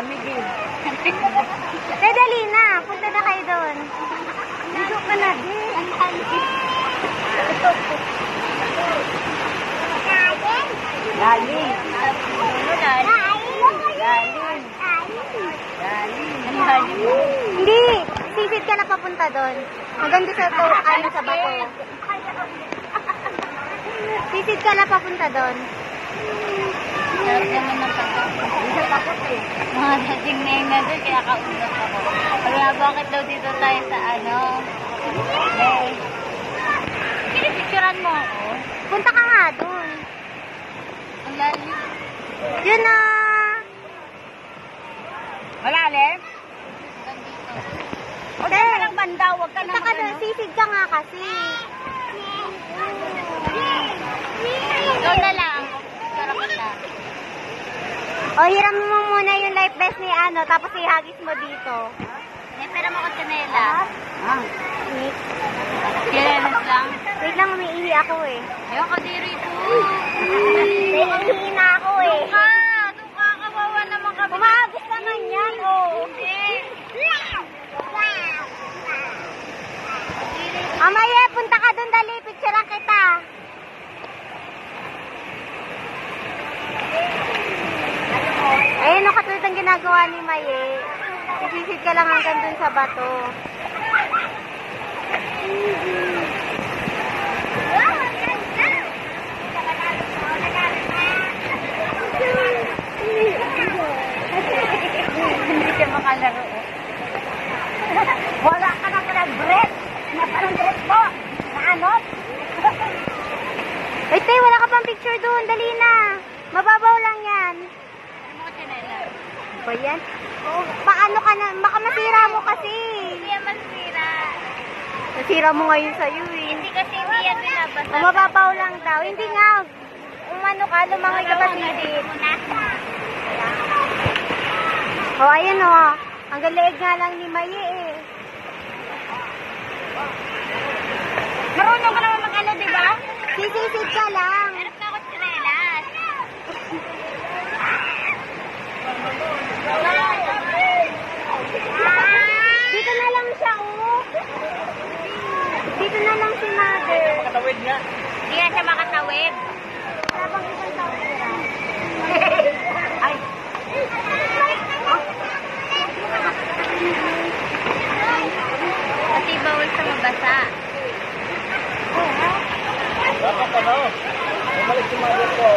Lamig eh. Te, dali na. Punta na kayo doon. Dito ka na, di. Ang Galing. Hindi. Sisid ka na papunta doon. Maganda sa to, ayon sa bato. Sisid ka na papunta doon. Sarap naman ng pagkakas. Hindi sa takot eh. Mga dating na yung nandun, kaya kausap ako. Kaya bakit daw dito tayo sa ano? Pinicturan mo ako. Punta ka nga doon. Ang lalim. Yun na. Malalim? Huwag ka na lang banda, huwag ka na punta ka doon. Sisid ka nga kasi. Ikaw na lang. Sarap na. O, hiram mo muna yung life vest ni ano, tapos ihagis mo dito. May pera mo ko kanela. Nick. Kirenas lang. Wait lang, umiihi ako eh. Ayaw ka diri po. Umiihi na ako eh. Tuka, kawawa naman kami. Umagos naman yan, oh. Amaye, punta ka doon, dali. Picturean kita. Ayun, katulad ang ginagawa ni Maye. Isisid ka lang hanggang dun sa bato. Hindi ka makalaro. Wala ka na pala breath. Parang breath mo. Naanot. Wait, tay, wala ka pang picture doon. Dali na. Mababaw lang yan. Ba yan? Paano ka na? Baka masira mo kasi. Hindi yan masira. Nasira mo ngayon sa'yo eh. Hindi kasi hindi yan binabasa. Mababaw lang daw. Hindi nga. Umano ka, lumangoy ka pa sisid. O, ayan o. Ang galig nga lang ni Maye eh. Marunong ka naman mag-ano, di ba? Sisid ka lang. Meron na ako tsinelas. Dito na lang siya oh. Dito na lang si Mother. Makatawid nga. Hindi na siya makatawid. Habang isang taon sila. Ay. Kasi bawal sa mabasa. Dapat ano, bumalik si Mother ko.